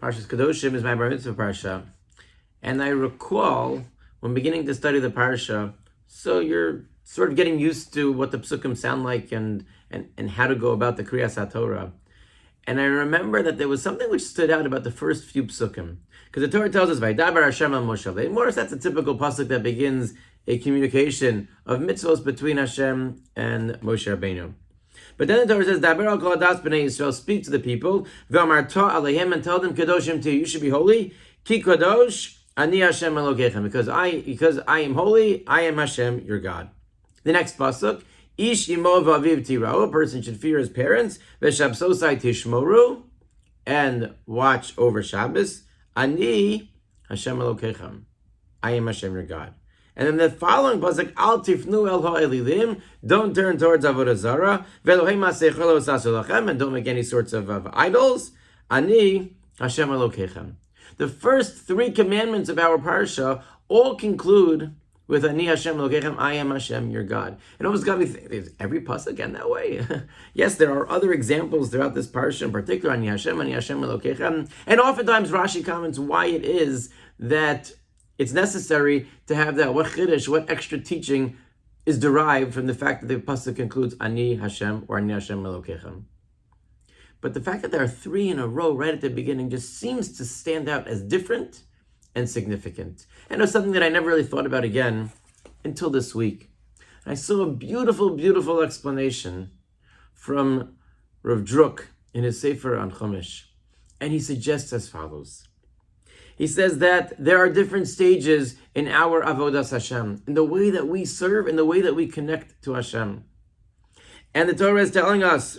Parshas Kedoshim is my bar mitzvah parsha, and I recall when beginning to study the parsha, so you're sort of getting used to what the psukim sound like and how to go about the Kriyas HaTorah. And I remember that there was something which stood out about the first few psukim, because the Torah tells us, "Vaydaber Hashem al Moshe." More or less, that's a typical pasuk that begins a communication of mitzvos between Hashem and Moshe Rabbeinu. But then the Torah says, "Daber al kol hadas bnei Yisrael," speak to the people, "V'amarta aleihem," and tell them, "Kedoshim to you, you should be holy. Ki kadosh ani Hashem Elokechem," because I am holy, I am Hashem, your God. The next pasuk, "Ish imo v'aviv tira'u," a person should fear his parents. "V'shabsosai tishmoru," and watch over Shabbos. "Ani Hashem Elokechem," I am Hashem, your God. And then the following pasuk, "Al tifnu el ha'elilim," don't turn towards avodah zarah. "Ve'elohei ma'aseh chol osasu lachem," and don't make any sorts of idols. "Ani Hashem Elokechem." The first three commandments of our parsha all conclude with "Ani Hashem Elokechem," I am Hashem, your God. It almost got me thinking, is every pasuk again that way? Yes, there are other examples throughout this parsha, in particular, Ani Hashem Elokechem. And oftentimes Rashi comments why it is that it's necessary to have that, what chiddush, what extra teaching is derived from the fact that the pasuk concludes Ani Hashem or Ani Hashem Elokechem. But the fact that there are three in a row right at the beginning just seems to stand out as different and significant. And it was something that I never really thought about again until this week. I saw a beautiful, beautiful explanation from Rav Druk in his Sefer on Chumash. And he suggests as follows. He says that there are different stages in our avodas Hashem, in the way that we serve, in the way that we connect to Hashem. And the Torah is telling us,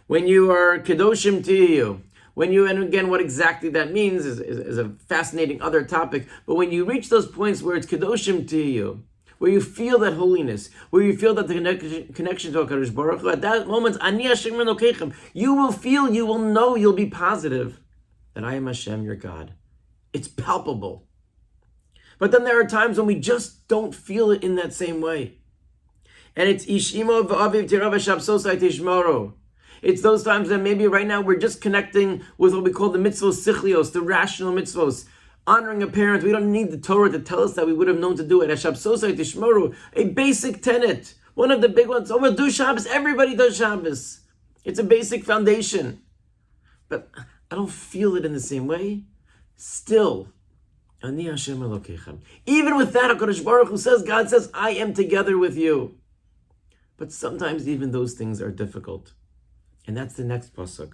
when you are Kedoshim to you, when you, and again, what exactly that means is a fascinating other topic, but when you reach those points where it's Kedoshim to you, where you feel that holiness, where you feel that the connection to HaKadosh Baruch Hu, at that moment, Ani Hashem Elokechem, you will feel, you will know, you'll be positive that I am Hashem, your God. It's palpable. But then there are times when we just don't feel it in that same way. And it's Ishimo v'aviv tirav v'shabsosai tishmoru. It's those times that maybe right now we're just connecting with what we call the mitzvos sichlios, the rational mitzvos. Honoring a parent, we don't need the Torah to tell us that we would have known to do it. V'shabsosai tishmoru, a basic tenet. One of the big ones. Oh, we'll do Shabbos. Everybody does Shabbos. It's a basic foundation. But I don't feel it in the same way. Still, Ani Hashem Elokechem. Even with that, HaKadosh Baruch Hu says, God says, I am together with you. But sometimes even those things are difficult. And that's the next pasuk.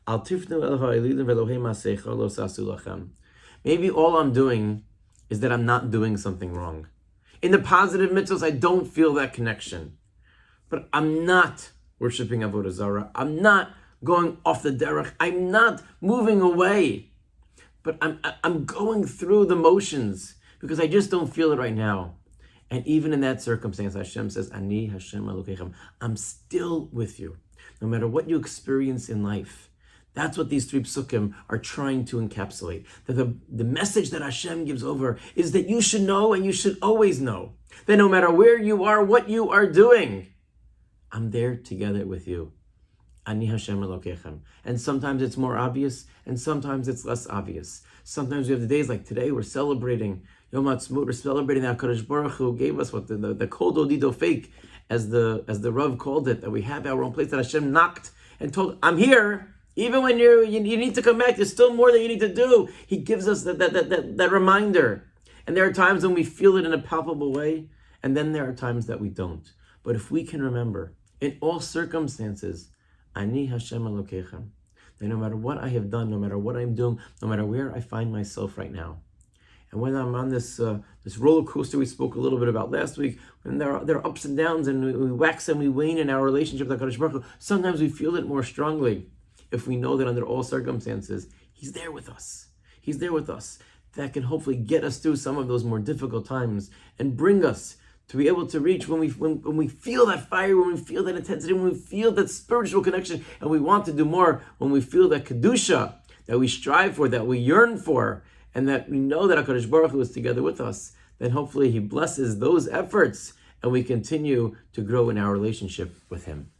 Al tifnu el ha'elilim ve'elohei ma'aseh chol osasu lachem. Maybe all I'm doing is that I'm not doing something wrong. In the positive mitzvahs, I don't feel that connection. But I'm not worshiping avodah zarah. I'm not going off the derech. I'm not moving away, but I'm going through the motions because I just don't feel it right now. And even in that circumstance, Hashem says, Ani Hashem Elokechem, I'm still with you. No matter what you experience in life. That's what these three psukim are trying to encapsulate. That the message that Hashem gives over is that you should know and you should always know that no matter where you are, what you are doing, I'm there together with you. Ani Hashem Elokechem. And sometimes it's more obvious, and sometimes it's less obvious. Sometimes we have the days like today, we're celebrating Yom HaTzmaut, we're celebrating that HaKadosh Baruch Hu gave us what the Kol Dodido fake, as the Rav called it, that we have our own place, that Hashem knocked and told, I'm here. Even when you need to come back, there's still more that you need to do. He gives us that reminder. And there are times when we feel it in a palpable way, and then there are times that we don't. But if we can remember, in all circumstances, Ani Hashem Elokechem, that no matter what I have done, no matter what I'm doing, no matter where I find myself right now, and when I'm on this roller coaster we spoke a little bit about last week, when there are ups and downs and we wax and we wane in our relationship with HaKadosh Baruch Hu, sometimes we feel it more strongly if we know that under all circumstances, He's there with us. He's there with us. That can hopefully get us through some of those more difficult times and bring us to be able to reach when we feel that fire, when we feel that intensity, when we feel that spiritual connection, and we want to do more, when we feel that kedusha that we strive for, that we yearn for, and that we know that HaKadosh Baruch Hu is together with us, then hopefully He blesses those efforts, and we continue to grow in our relationship with Him.